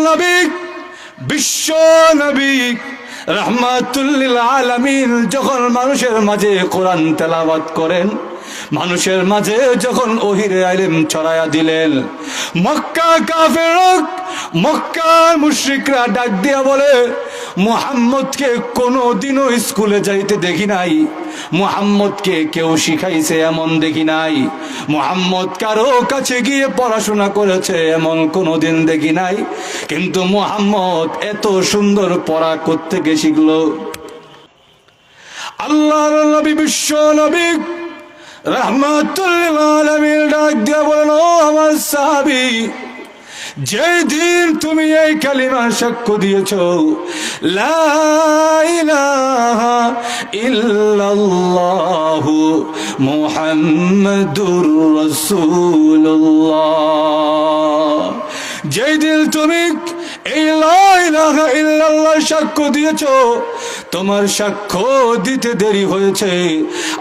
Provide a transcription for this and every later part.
নবী বিশ্ব নবী রাহমাতুল লিল আলামিন যখন মানুষের মাঝে কোরআন তেলাওয়াত করেন, মানুষের মাঝে যখন ওহির ইলম ছড়ায়া দিলেন, মক্কা কাফেররা, মক্কার মুশরিকরা ডাক দিয়া বলে, মুহাম্মদকে কোনোদিনও স্কুলে যাইতে দেখি নাই, মুহাম্মদকে কেউ শিখাইছে এমন দেখি নাই, মুহাম্মদ কারো কাছে গিয়ে পড়াশোনা করেছে এমন কোনোদিন দেখি নাই, কিন্তু মুহাম্মদ এত সুন্দর পড়া কোত্থেকে শিখলো? আল্লাহর নবী বিশ্ব নবী রাহমাতুল লিল আলামিন ডাক দিয়া বলেন, ও আমার সাহাবী, যেদিন তুমি এই কালিমা সাক্ষ্য দিয়েছ, লা ইলাহা ইল্লাল্লাহু মুহাম্মাদুর রাসূলুল্লাহ, যেদিন তুমি এই লা ইলাহা ইল্লাল্লাহ সাক্ষ্য দিয়েছ, তোমার সাক্ষ্য দিতে দেরি হয়েছে,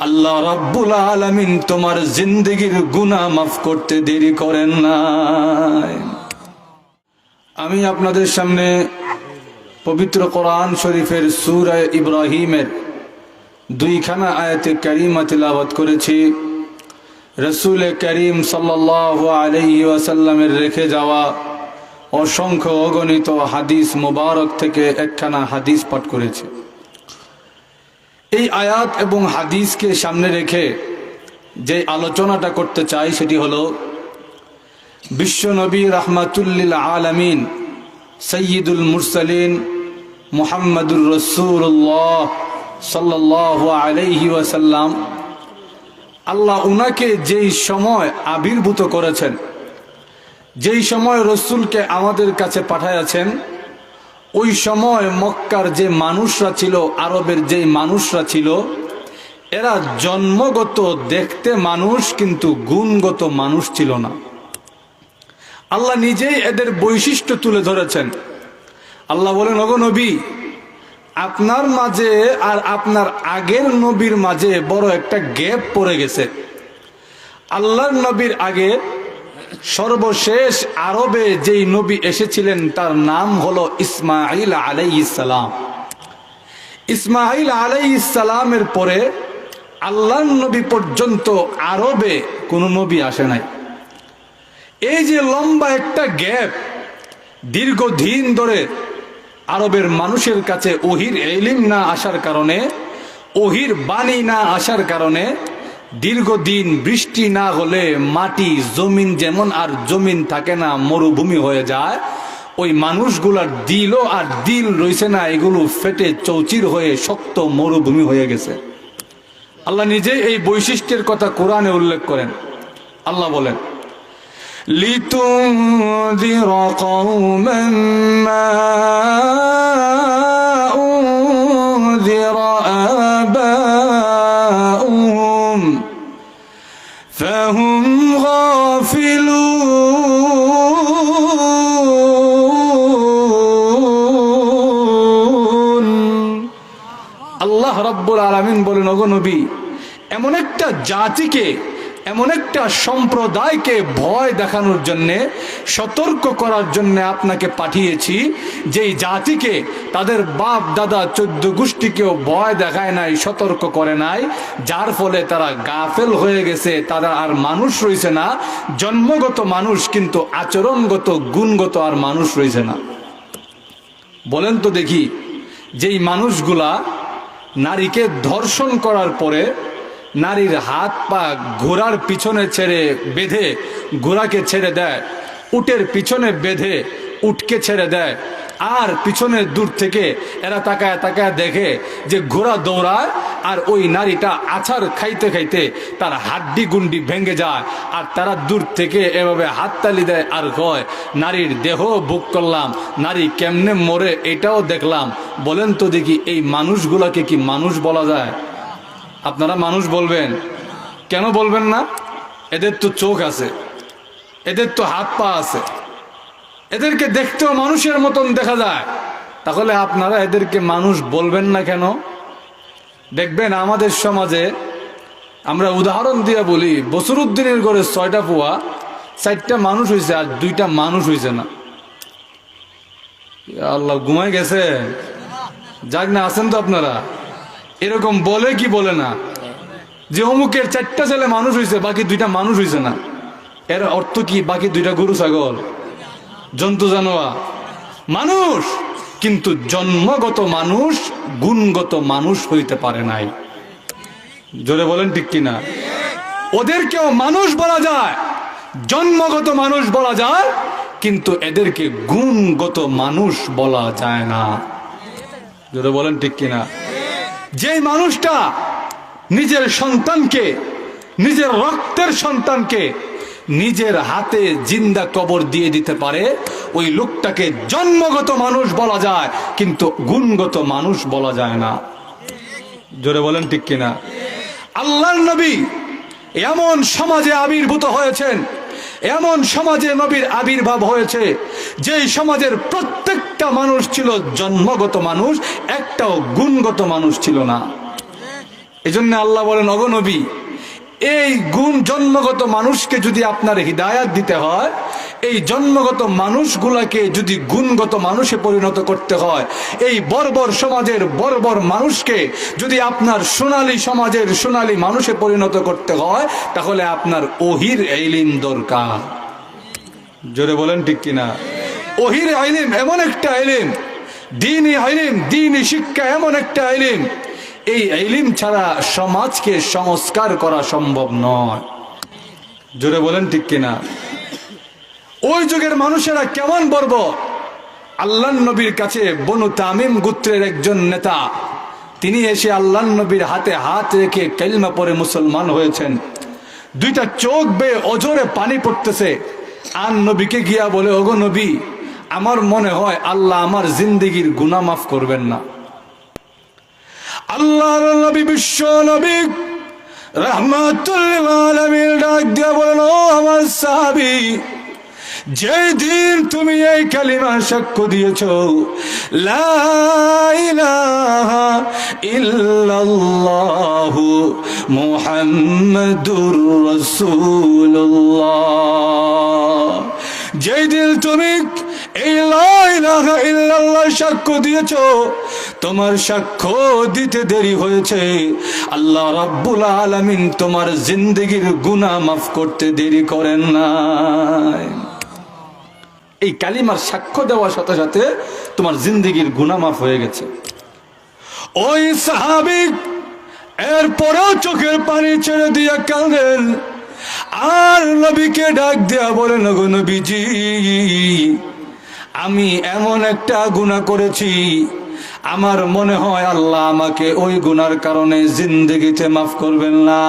আল্লাহ রাব্বুল আলামিন তোমার জিন্দেগীর গুনাহ মাফ করতে দেরি করেন নাই। আমি আপনাদের সামনে পবিত্র কোরআন শরীফের সূরা ইব্রাহিমের 2খানা আয়াতে কারিমা তিলাওয়াত করেছি। রাসূল করিম সাল্লাল্লাহু আলাইহি ওয়াসাল্লামের রেখে যাওয়া অসংখ্য অগণিত হাদিস মোবারক থেকে একখানা হাদিস পাঠ করেছি। এই আয়াত এবং হাদিসকে সামনে রেখে যে আলোচনাটা করতে চাই সেটি হলো, বিশ্ব নবী রাহমাতুল লিল আলামিন সাইয়্যিদুল মুরসালিন মুহাম্মাদুর রাসূলুল্লাহ সাল্লাল্লাহু আলাইহি ওয়াসাল্লাম, আল্লাহ উনাকে যেই সময় আবির্ভূত করেছেন, যেই সময় রসুলকে আমাদের কাছে পাঠাইয়াছেন, ওই সময় মক্কার যে মানুষরা ছিল, আরবের যেই মানুষরা ছিল, এরা জন্মগত দেখতে মানুষ কিন্তু গুণগত মানুষ ছিল না। আল্লাহ নিজেই এদের বৈশিষ্ট্য তুলে ধরেছেন। আল্লাহ বলেন, ওগো নবী, আপনার মাঝে আর আপনার আগের নবীর মাঝে বড় একটা গ্যাপ পড়ে গেছে। আল্লাহর নবীর আগে সর্বশেষ আরবে যেই নবী এসেছিলেন তার নাম হলো ইসমাঈল আলাইহিস সালাম। ইসমাঈল আলাইহিস সালামের পরে আল্লাহর নবী পর্যন্ত আরবে কোনো নবী আসে নাই। এই যে লম্বা একটা গ্যাপ, দীর্ঘদিন ধরে আরবের মানুষের কাছে ওহির ইলম না আসার কারণে, ওহির বাণী না আসার কারণে, দীর্ঘদিন বৃষ্টি না হলে মাটি জমিন যেমন আর জমিন থাকে না, মরুভূমি হয়ে যায়, ওই মানুষগুলার দিলও আর দিল রইছে না, এগুলো ফেটে চৌচির হয়ে শক্ত মরুভূমি হয়ে গেছে। আল্লাহ নিজে এই বৈশিষ্ট্যের কথা কোরআনে উল্লেখ করেন। আল্লাহ বলেন, লিতুনযির কওমান মা উনযিরা আবাউহুম ফাহুম গাফিলুন। আল্লাহ রাব্বুল আলামিন বলেন, ওগো নবী, এমন একটা জাতিকে, এমন একটা সম্প্রদায়কে ভয় দেখানোর জন্য, সতর্ক করার জন্য আপনাকে পাঠিয়েছি, যেই জাতিকে তাদের বাপ দাদা 14 গোষ্ঠীকেও ভয় দেখায় নাই, সতর্ক করে নাই, যার ফলে তারা গাফেল হয়ে গেছে, তারা আর মানুষ রয়েছে না, জন্মগত মানুষ কিন্তু আচরণগত গুণগত আর মানুষ রয়েছে না। বলেন তো দেখি, যেই মানুষগুলা নারীকে ধর্ষণ করার পরে নারীর হাত পা ঘোড়ার পিছনে ছেড়ে বেঁধে ঘোড়াকে ছেড়ে দেয়, উটের পিছনে বেঁধে উটকে ছেড়ে দেয়, আর পিছনে দূর থেকে এরা তাকায় তাকায় দেখে যে ঘোড়া দৌড়ায়, আর ওই নারীটা আছাড় খাইতে খাইতে তার হাড্ডি গুন্ডি ভেঙে যায়, আর তারা দূর থেকে এভাবে হাততালি দেয় আর কয়, নারীর দেহ ভোগ করলাম, নারী কেমনে মরে এটাও দেখলাম। বলেন তো দেখি, এই মানুষগুলাকে কি মানুষ বলা যায়? আপনারা মানুষ বলবেন? কেন বলবেন না? এদের তো চোখ আছে, এদের তো হাত পা আছে, এদেরকে দেখতেও মানুষের মতন দেখা যায়, তাহলে আপনারা এদেরকে মানুষ বলবেন না কেন? দেখবেন আমাদের সমাজে, আমরা উদাহরণ দিয়ে বলি, বসরুদ্দিনের ঘরে 6টা পুয়া, 4টা মানুষ হয়েছে আর 2টা মানুষ হয়েছে না। আল্লাহ, ঘুমায় গেছে? যাক না, আছেন তো আপনারা? এরকম বলে কি বলে না যে অমুকের 4টা ছেলে মানুষ হয়েছে, বাকি 2টা মানুষ হয়েছে না? এর অর্থ কি বাকি 2টা গরু ছাগল জন্তু জানোয়ার? মানুষ, কিন্তু জন্মগত মানুষ, গুণগত মানুষ হইতে পারে নাই। জোরে বলেন ঠিক কিনা? ওদেরকেও মানুষ বলা যায়, জন্মগত মানুষ বলা যায়, কিন্তু এদেরকে গুণগত মানুষ বলা যায় না। জোরে বলেন ঠিক কিনা? যে মানুষটা নিজের সন্তানকে, নিজের রক্তের সন্তানকে নিজের হাতে জিন্দা কবর দিয়ে দিতে পারে, ওই লোকটাকে জন্মগত মানুষ বলা যায়, কিন্তু গুণগত মানুষ বলা যায় না। জোরে বলেন ঠিক কিনা? আল্লাহর নবী এমন সমাজে আবির্ভূত হয়েছেন, এমন সমাজে নবীর আবির্ভাব হয়েছে, যেই সমাজের প্রত্যেকটা মানুষ ছিল জন্মগত মানুষ, একটাও গুণগত মানুষ ছিল না। এজন্য আল্লাহ বলেন, ওগো নবী, এই গুণ জন্মগত মানুষকে যদি আপনার হিদায়াত দিতে হয়, এই জন্মগত মানুষগুলাকে যদি গুণগত মানুষে পরিণত করতে হয়, এই বর্বর সমাজের বর্বর মানুষকে যদি আপনার সোনালী সমাজের সোনালী মানুষে পরিণত করতে হয়, তাহলে আপনার ওহির ইলম দরকার। জোরে বলেন ঠিক কিনা? ওহির ইলম এমন একটা ইলম, দ্বীনি ইলম, দ্বীনি শিক্ষা এমন একটা ইলম, এই ইলম ছাড়া সমাজকে সংস্কার করা সম্ভব নয়। জোরে বলেন ঠিক কিনা? ওই যুগের মানুষেরা কেমন বর্বর! আল্লাহর নবীর কাছে বনু তামিম গোত্রের একজন নেতা, তিনি এসে আল্লাহর নবীর হাতে হাত রেখে কালিমা পড়ে মুসলমান হয়েছেন। 2টা চোখ বেয়ে অজরে পানি পড়তেছে। আর নবীকে গিয়া বলে, ওগো নবী, আমার মনে হয় আল্লাহ আমার জিন্দেগির গুনাহ মাফ করবেন না। আল্লাহর নবী, বিশ্ব নবী রাহমাতুল লিল আলামিন ডাক দিয়া বলেন, ও আমার সাহাবী, যেই দিন তুমি এই কালিমা সাক্ষ্য দিয়েছো, লা ইলাহা ইল্লাল্লাহু মুহাম্মাদুর রাসূলুল্লাহ, যেই দিন তুমি এই লা ইলাহা ইল্লাল্লাহ সাক্ষ্য দিয়েছো, তোমার সাক্ষ্য দিতে দেরি হয়েছে, আল্লাহ রাব্বুল আলামিন তোমার জিন্দেগির গুনাহ মাফ করতে দেরি করেন নাই। এই কালিমার সাক্ষ্য দেওয়ার সাথে সাথে তোমার জিন্দেগির গুনাহ মাফ হয়ে গেছে। ওই সাহাবী এরপরেও চোখের পানি ছেড়ে দিয়া কাঁদেন, আর নবীকে ডাক দিয়া বলেন, ওগো নবীজি, আমি এমন একটা গুনাহ করেছি, আমার মনে হয় আল্লাহ আমাকে ওই গুনার কারণে জিন্দেগিতে মাফ করবেন না।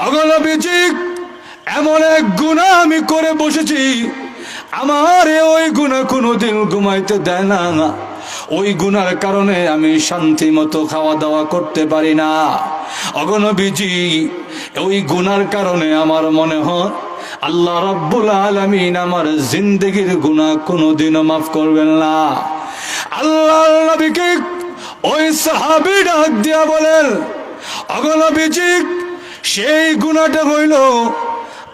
ওগো নবীজি, এমন এক গুনাহ আমি করে বসেছি, আমার ওই গুনাহ কোনোদিন ঘুমাইতে দেয় না, ওই গুনার কারণে আমি শান্তি মতো খাওয়া দাওয়া করতে পারি না। ওগো নবীজি, ওই গুনার কারণে আমার মনে হয় আল্লাহ রাব্বুল আলামিন আমার জিন্দেগির গুনাহ কোনোদিনও মাফ করবেন না। আল্লাহর নবীকে ওই সাহাবী ডাক দিয়া বলেন, ওগো নবীজি, সেই গুনাহটা হইল,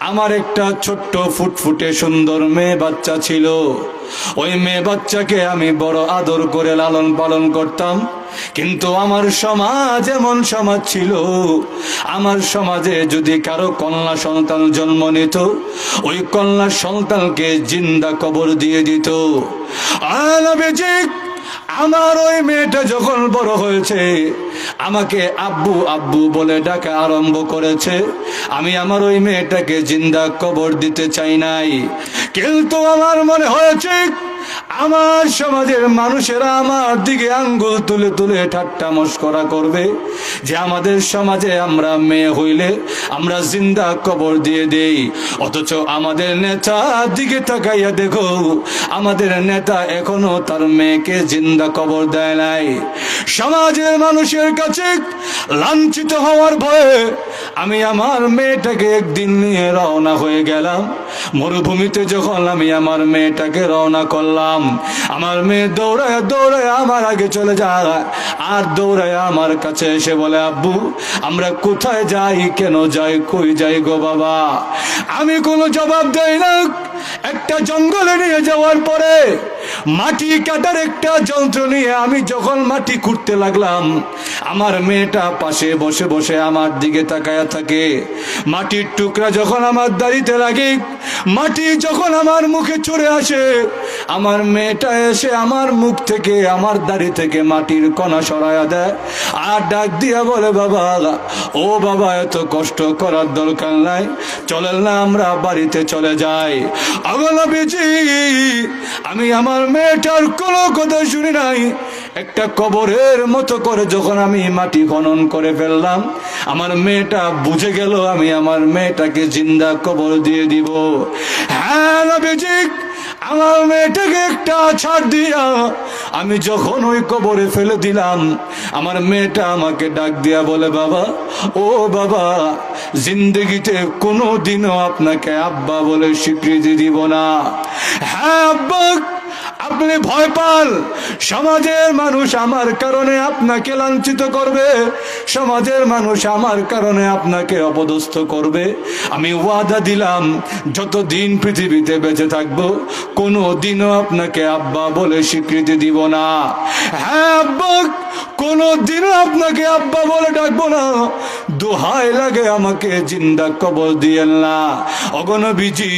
আমার একটা ছোট্ট ফুটফুটে সুন্দর মেয়ে বাচ্চা ছিল, ওই মেয়ে বাচ্চাকে আমি বড় আদর করে লালন পালন করতাম, কিন্তু আমার সমাজ এমন সমাজ ছিল, আমার সমাজে যদি কারো কন্যা সন্তান জন্ম নিত, ওই কন্যা সন্তানকে জিন্দা কবর দিয়ে দিত। আমার ওই মেয়েটা যখন বড় হয়েছে, আমাকে আব্বু আব্বু বলে ডাকা আরম্ভ করেছে, আমি আমার ওই মেয়েটাকে জিন্দা কবর দিতে চাই নাই, কিন্তু আমার মনে হয়েছে আমার সমাজের মানুষেরা আমার দিকে আঙ্গুল তুলে তুলে ঠাট্টা মশকরা করবে, যে আমাদের সমাজে আমরা মেয়ে হইলে আমরা জিন্দা কবর দিয়ে দেই, অথচ আমাদের নেতা দিকে তাকাইয়া দেখো, আমাদের নেতা এখনো তার মেয়েকে জিন্দা কবর দেয় নাই। সমাজের মানুষের কাছে লাঞ্ছিত হওয়ার ভয়ে আমি আমার মেয়েটাকে একদিন নিয়ে রওনা হয়ে গেলাম। মরুভূমিতে যখন আমি আমার মেয়েটাকে রওনা করলাম, আমার মেয়ে দৌড়ায় দৌড়ায় আমার আগে চলে যায়, আর দৌড়ায় আমার কাছে এসে বলে, আব্বু, আমরা কোথায় যাই, কেন যাই, কই যাই গো বাবা? আমি কোনো জবাব দেই না। একটা জঙ্গলে নিয়ে যাওয়ার পরে মাটি কাটার একটা যন্ত্র নিয়ে আমি যখন মাটি খুঁড়তে লাগলাম, আমার মেয়েটা পাশে বসে বসে আমার দিকে তাকায়া থাকে। মাটির টুকরা যখন আমার দাড়িতে লাগে, মাটি যখন আমার মুখে চড়ে আসে, আমার মেয়েটা এসে আমার মুখ থেকে, আমার দাড়ি থেকে মাটির কণা সরায়া দেয় আর ডাক দিয়া বলে, বাবা, ও বাবা, এত কষ্ট করার দরকার নাই, চলেন না আমরা বাড়িতে চলে যাই। নবীজি, আমি আমার মেয়েটার কোনো কথা শুনি নাই। একটা কবরের মতো করে যখন আমি মাটি খনন করে ফেললাম, আমার মেয়েটা বুঝে গেল আমি আমার মেয়েটাকে জিন্দা কবর দিয়ে দিব। হ্যাঁ নবীজি, আমার মেয়েটাকে একটা ছাড় দিয়া আমি যখন ওই কবরে ফেলে দিলাম, আমার মেয়েটা আমাকে ডাক দিয়া বলে, বাবা, ও বাবা, জিন্দগিতে কোনো দিনও আপনাকে আব্বা বলে স্বীকৃতি দিব না। হ্যাঁ আব্বা, আপনি ভয় পান সমাজের মানুষ আমার কারণে আপনাকে লাঞ্ছিত করবে, সমাজের মানুষ আমার কারণে আপনাকে অপদস্থ করবে। আমি ওয়াদা দিলাম যতদিন পৃথিবীতে বেঁচে থাকবো কোনো দিনও আপনাকে আব্বা বলে স্বীকৃতি দিব না। হ্যাঁ আব্বা, কোনো দিনও আপনাকে আব্বা বলে ডাকবো না, দোহাই লাগে আমাকে জিন্দা কবর দিয়েন না। নবীজি,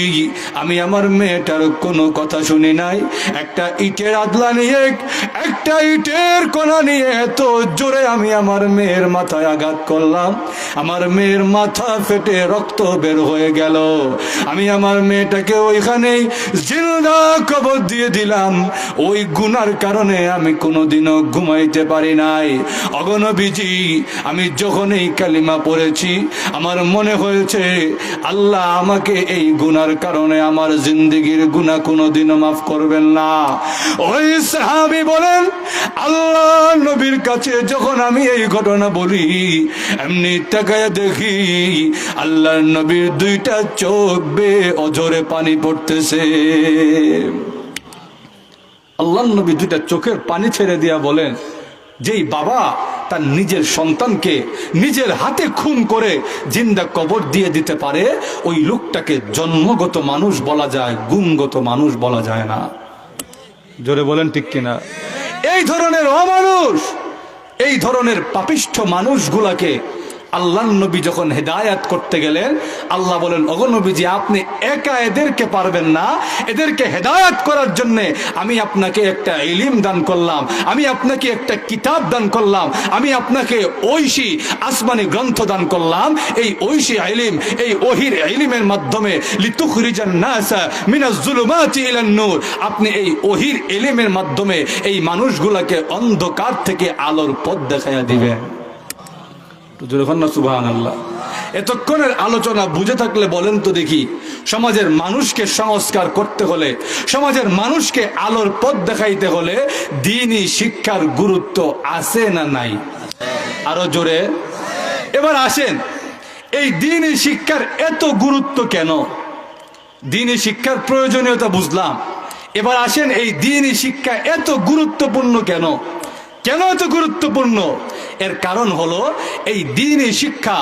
আমি আমার মেয়েটার কোনো কথা শুনি নাই। একটা ইটের আদলা নিয়ে, একটা ইটের কোনা নিয়ে এত জোরে আমি আমার মেয়ের মাথায় আঘাত করলাম, আমার মেয়ের মাথা ফেটে রক্ত বের হয়ে গেল। আমি আমার মেয়েটাকে ওইখানেই জিন্দা কবর দিয়ে দিলাম। ওই গুনার কারণে আমি কোনোদিনও ঘুমাইতে পারি নাই। নবীজি, আমি যখন এই কালিমা পড়েছি, আমার মনে হয়েছে আল্লাহ আমাকে এই গুনার কারণে আমার জিন্দেগির গুনাহ কোনোদিনও মাফ করবেন না। ওই সাহাবী বলেন, আল্লাহ নবীর কাছে যখন আমি এই ঘটনা বলি, এমনি তাকায়া দেখি আল্লাহর নবীর দুইটা চোখ বেয়ে অঝরে পানি পড়তেছে। আল্লাহর নবী দুইটা চোখের পানি ছেড়ে দিয়া বলেন, যেই বাবা তার নিজের সন্তানকে নিজের হাতে খুন করে জিন্দা কবর দিয়ে দিতে পারে, ওই লোকটাকে জন্মগত মানুষ বলা যায়, গুণগত মানুষ বলা যায় না। জোরে বলেন ঠিক কিনা? এই ধরনের অমানুষ, এই ধরনের পাপিষ্ঠ মানুষগুলাকে আল্লাহর নবী যখন হেদায়াত করতে গেলেন, আল্লাহ বলেন, ওগো নবীজি, আপনি একা এদেরকে পারবেন না, এদেরকে হেদায়াত করার জন্য আমি আপনাকে একটা ইলম দান করলাম, আমি আপনাকে একটা কিতাব দান করলাম, আমি আপনাকে ঐশী আসমানি গ্রন্থ দান করলাম। এই ঐশী ইলম, এই ওহির ইলমের মাধ্যমে লিতুখরিজান নাসা মিনাজ যুলুমাতি ইলান নূর, আপনি এই ওহির ইলমের মাধ্যমে এই মানুষগুলোকে অন্ধকার থেকে আলোর পথ দেখাইয়া দিবেন। সুবহানাল্লাহ। এতক্ষণের আলোচনা বুঝে থাকলে বলেন তো দেখি, সমাজের মানুষকে সংস্কার করতে হলে, সমাজের মানুষকে আলোর পথ দেখাইতে হলে দ্বীনি শিক্ষার গুরুত্ব আছে না নাই? আরো জোরে। এবার আসেন, এই দ্বীনি শিক্ষার এত গুরুত্ব কেন? দ্বীনি শিক্ষার প্রয়োজনীয়তা বুঝলাম, এবার আসেন এই দ্বীনি শিক্ষা এত গুরুত্বপূর্ণ কেন? কেন এত গুরুত্বপূর্ণ? এর কারণ হলো এই দ্বীনি শিক্ষা,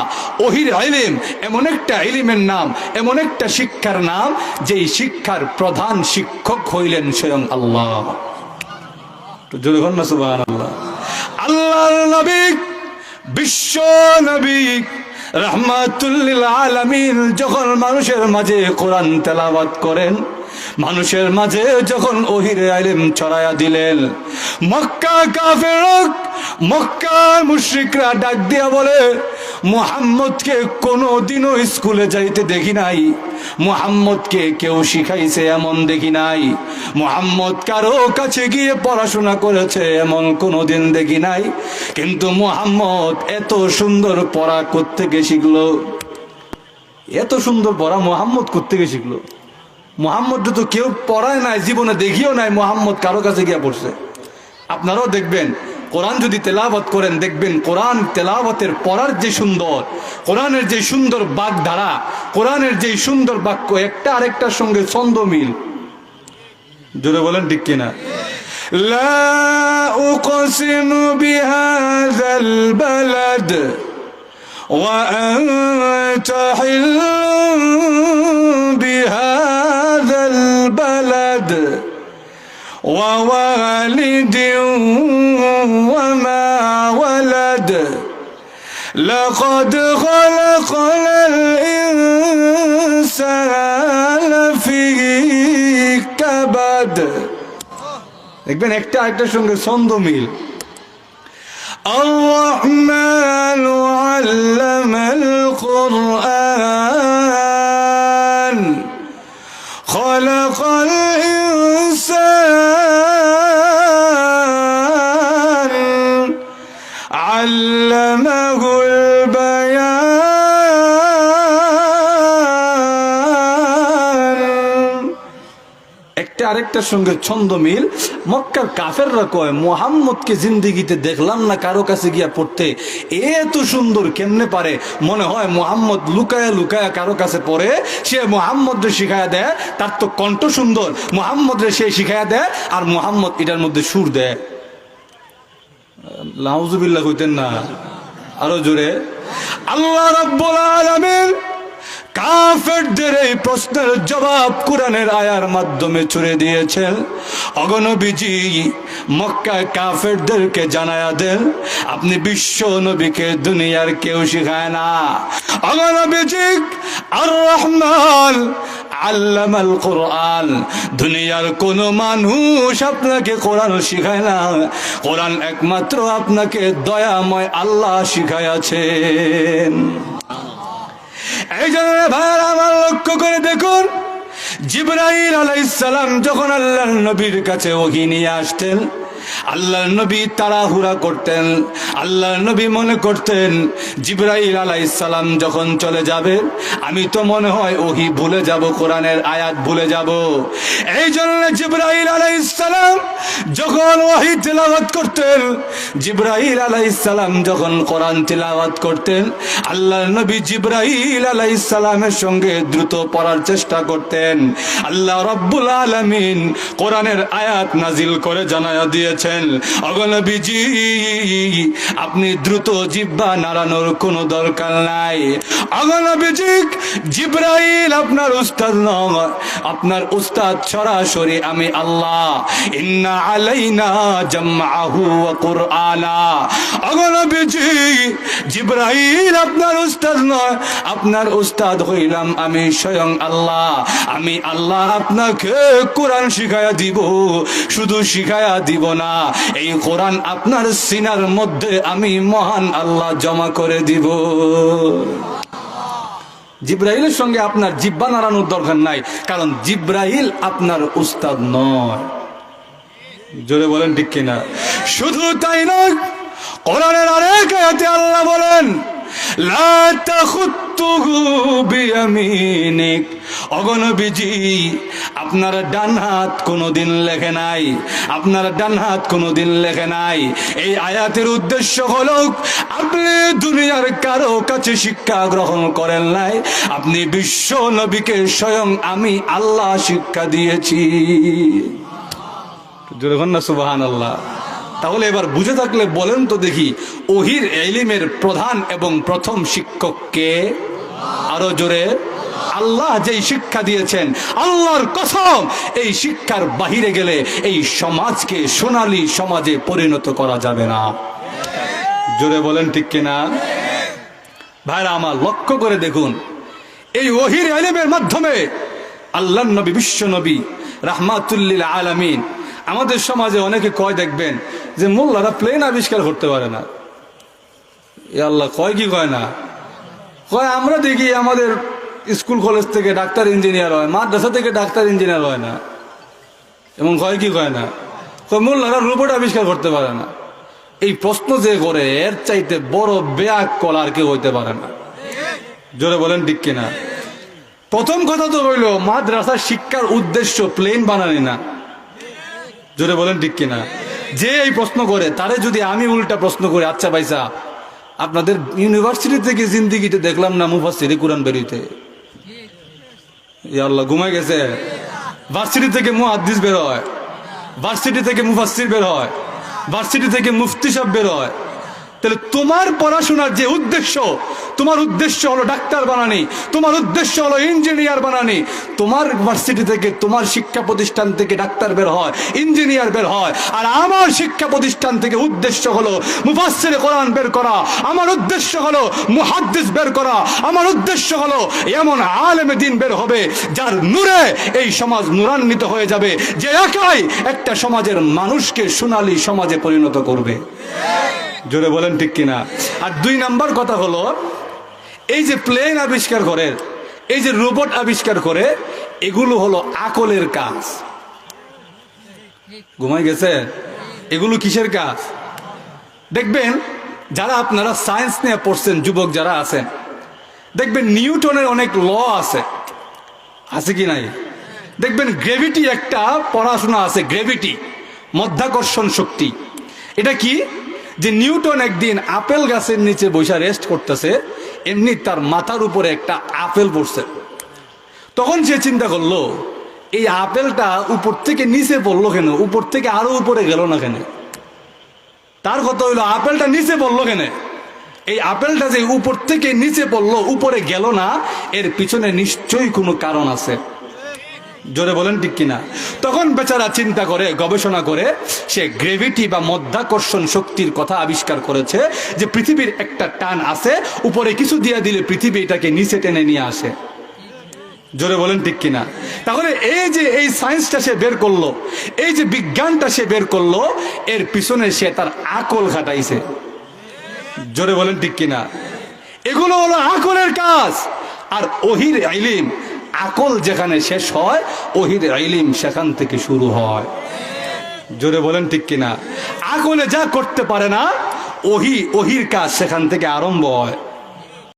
ওহির ইলম এমন একটা ইলমের নাম, এমন একটা শিক্ষার নাম, যেই শিক্ষার প্রধান শিক্ষক হইলেন স্বয়ং আল্লাহ। সুবহানাল্লাহ। আল্লাহর নবী, বিশ্ব নবী রাহমাতুল লিল আলামিন যখন মানুষের মাঝে কোরআন তেলাওয়াত করেন, মানুষের মাঝে যখন ওহির ইলম ছড়ায়া দিলেন, মক্কা কাফেররা, মক্কার মুশরিকরা ডাক দিয়া বলে, মুহাম্মদকে কোনোদিনও স্কুলে যাইতে দেখি নাই, মুহাম্মদকে কেউ শিখাইছে এমন দেখি নাই, মুহাম্মদ কারো কাছে গিয়ে পড়াশোনা করেছে এমন কোনোদিন দেখি নাই, কিন্তু মুহাম্মদ এত সুন্দর পড়া কোত্থেকে শিখলো? এত সুন্দর পড়া মুহাম্মদ কোত্থেকে শিখলো? মুহাম্মদ তো কেউ পড়ায় নাই, জীবনে দেখিও নাই মুহাম্মদ কারো কাছে গিয়ে পড়ছে। আপনারাও দেখবেন, কোরআন যদি তেলাওয়াত করেন, দেখবেন কোরআন তেলাওয়াতের পড়ার যে সুন্দর, কোরআনের যে সুন্দর বাগধারা, কোরআনের যে সুন্দর বাক্য, একটা আরেকটার সঙ্গে ছন্দ মিল। জোরে বলেন ঠিক কিনা? লা উকসিমু বিহাযাল বালাদ ওয়া আনতা হিল্লুম বিহাযাল বালাদ ووالد وما ولد لقد خلقنا الإنسان في كبد দেখবেন একটা আরেকটার সঙ্গে ছন্দ মিল الرحمن علم القرآن خلق الإنسان علمه البيان একটা আরেকটার সঙ্গে ছন্দ মিল মক্কার কাফেররা কয় মুহাম্মদকে জিন্দেগিতে দেখলাম না কারো কাছে গিয়া পড়তে এত সুন্দর কেমনে পারে মনে হয় মুহাম্মদ লুকায়া লুকায়া কারো কাছে পড়ে সে মুহাম্মদরে শিখায়া দেয় তার তো কণ্ঠ সুন্দর মুহাম্মদরে সে শিখায়া দেয় আর মুহাম্মদ এটার মধ্যে সুর দেয় নাউজুবিল্লাহ কইতেন না আরো জোরে আল্লাহ রাব্বুল আলামিন কাফেরদের এই প্রশ্নের জবাব কোরআনের আয়ার মাধ্যমে ছুড়ে দিয়েছেন অগণবীজি মক্কায় কাফেরদেরকে জানায়া দেন আপনি বিশ্ব নবীকে দুনিয়ার কেউ শিখায় না অগণবীজি আর রহমান আল্লামাল কোরআন দুনিয়ার কোন মানুষ আপনাকে কোরআন শিখায় না কোরআন একমাত্র আপনাকে দয়াময় আল্লাহ শিখায়াছেন এই জন্য ভাই আমার লক্ষ্য করে দেখুন জিবরাইল আলাইহিস সালাম যখন আল্লাহর নবীর কাছে ওহী নিয়ে আসতেন আল্লাহর নবী তাড়াহুড়া করতেন আল্লাহর নবী মনে করতেন জিবরাইল আলাইহিস সালাম যখন চলে যাবে আমি তো মনে হয় ওহী ভুলে যাব কোরআনের আয়াত ভুলে যাব এই জন্য জিবরাইল আলাইহিস সালাম যখন ওহী তেলাওয়াত করতেন জিবরাইল আলাইহিস সালাম যখন কোরআন তেলাওয়াত করতেন আল্লাহর নবী জিবরাইল আলাইহিস সালামের সঙ্গে দ্রুত পড়ার চেষ্টা করতেন আল্লাহ রাব্বুল আলামিন কোরআনের আয়াত নাজিল করে জানায়া দিয়ে অগণবীজি আপনি দ্রুত জিহ্বা নাড়ানোর কোনো দরকার নাই অগণবীজি জিবরাইল আপনার উস্তাদ নয় আপনার উস্তাদ সরাসরি আমি আল্লাহ ইন্না আলাইনা জামআহু ওয়া কুরআনা অগণবীজি জিবরাইল আপনার উস্তাদ নয় আপনার উস্তাদ হইলাম আমি স্বয়ং আল্লাহ আমি আল্লাহ আপনাকে কোরআন শিখায়া দিব শুধু শিখায়া দিব না এই কোরআন আপনার সিনার মধ্যে আমি মহান আল্লাহ জমা করে দিব জিবরাইলের সঙ্গে আপনার জিহ্বা নাড়ানোর দরকার নাই কারণ জিবরাইল আপনার উস্তাদ নয় জোরে বলেন ঠিক কিনা শুধু তাই নয় কোরআনের আরেক আয়াতে আল্লাহ বলেন লা তাখুতুহু বিয়ামিনিক অগণবীজি আপনার ডান হাত কোনোদিন লেখে নাই আপনার ডান হাত কোনোদিন লেখে নাই এই আয়াতের উদ্দেশ্য হলো আপনি দুনিয়ার কারো কাছে শিক্ষা গ্রহণ করেন নাই আপনি বিশ্ব নবীকে স্বয়ং আমি আল্লাহ শিক্ষা দিয়েছি জোরে বলেন না সুবহানাল্লাহ তাহলে এবার বুঝে থাকলে বলেন তো দেখি ওহির ইলমের প্রধান এবং প্রথম শিক্ষক কে আরো জোরে আল্লাহ যেই শিক্ষা দিয়েছেন আল্লাহর কসম এই শিক্ষার বাহিরে গেলে এই সমাজকে সোনালী সমাজে পরিণত করা যাবে না জোরে বলেন ঠিক কিনা ভাইরা আমার লক্ষ্য করে দেখুন এই ওহির ইলমের মাধ্যমে আল্লাহর নবী বিশ্ব নবী রাহমাতুল লিল আলামিন আমাদের সমাজে অনেকে কয় দেখবেন যে মোল্লারা প্লেন আবিষ্কার করতে পারে না এ আল্লাহ কয় কি কয় না কয় আমরা দেখি আমাদের স্কুল কলেজ থেকে ডাক্তার ইঞ্জিনিয়ার হয় মাদ্রাসা থেকে ডাক্তার ইঞ্জিনিয়ার হয় না এমন কয় কি কয় না কয় মোল্লারা রোবট আবিষ্কার করতে পারে না এই প্রশ্ন যে করে এর চাইতে বড় বেয়াক কলার কেউ হইতে পারে না জোরে বলেন ঠিক কিনা প্রথম কথা তো হইল মাদ্রাসার শিক্ষার উদ্দেশ্য প্লেন বানানি না জোরে বলেন ঠিক কিনা যে এই প্রশ্ন করে তারে যদি আমি উল্টা প্রশ্ন করি আচ্ছা ভাইসা আপনাদের ইউনিভার্সিটি থেকে জিন্দিগিতে দেখলাম না মুফাসসিরে কুরআন বেরোইতে ইয়া আল্লাহ ঘুমাই গেছে ভার্সিটি থেকে মুহাদ্দিস বের হয় ভার্সিটি থেকে মুফাসসির বের হয় ভার্সিটি থেকে মুফতি সাহেব বের হয় তাহলে তোমার পড়াশোনার যে উদ্দেশ্য, তোমার উদ্দেশ্য হলো ডাক্তার বানানি, তোমার উদ্দেশ্য হলো ইঞ্জিনিয়ার বানানি, তোমার ইউনিভার্সিটি থেকে, তোমার শিক্ষা প্রতিষ্ঠান থেকে ডাক্তার বের হয়, ইঞ্জিনিয়ার বের হয়, আর আমার শিক্ষা প্রতিষ্ঠান থেকে উদ্দেশ্য হলো মুফাসসিরে কোরআন বের করা, আমার উদ্দেশ্য হলো মুহাদ্দিস বের করা, আমার উদ্দেশ্য হলো এমন আলেমে দ্বীন বের হবে যার নূরে এই সমাজ নূরান্বিত হয়ে যাবে, যে একাই একটা সমাজের মানুষকে সোনালী সমাজে পরিণত করবে। জোরে বলেন ঠিক কিনা? আর 2 নাম্বার কথা হলো, এই যে প্লেন আবিষ্কার করে, এই যে রোবট আবিষ্কার করে, এগুলো হলো আকলের কাজ। ঘুমাই গেছে? এগুলো কিসের কাজ? দেখবেন যারা আপনারা সায়েন্স নিয়ে পড়ছেন, যুবক যারা আছেন, দেখবেন নিউটনের অনেক ল আছে, আছে কি নাই? দেখবেন গ্রেভিটি একটা পড়াশোনা আছে, গ্রেভিটি, মধ্যাকর্ষণ শক্তি। এটা কি? যে নিউটন একদিন আপেল গাছের নিচে বসে রেস্ট করতেছে, এমনি তার মাথার উপরে একটা আপেল পড়ছে। তখন সে চিন্তা করলো, এই আপেলটা উপর থেকে নিচে পড়লো কেন, উপর থেকে আরো উপরে গেল না কেন? তার কথা হইলো, আপেলটা নিচে পড়লো কেন? এই আপেলটা যে উপর থেকে নিচে পড়লো, উপরে গেল না, এর পিছনে নিশ্চয়ই কোনো কারণ আছে। জোরে বলেন ঠিক কিনা? তখন বেচারা চিন্তা করে, গবেষণা করে, সে গ্রেভিটি বা মধ্যাকর্ষণ শক্তির কথা আবিষ্কার করেছে, যে পৃথিবীর একটা টান আছে, উপরে কিছু দিয়ে দিলে পৃথিবী এটাকে নিচে টেনে নিয়ে আসে। জোরে বলেন ঠিক কিনা? তাহলে এই যে এই সায়েন্সটা সে বের করলো, এই যে বিজ্ঞানটা সে বের করলো, এর পিছনে সে তার আকল খাটাইছে। জোরে বলেন ঠিক কিনা? এগুলো হলো আকলের কাজ। আর ওহির ইলম, আকল যেখানে শেষ হয়, ওহির ইলম সেখান থেকে শুরু হয়। জোরে বলেন ঠিক কিনা? আকলে যা করতে পারে না, ওহির কাজ সেখান থেকে আরম্ভ হয়।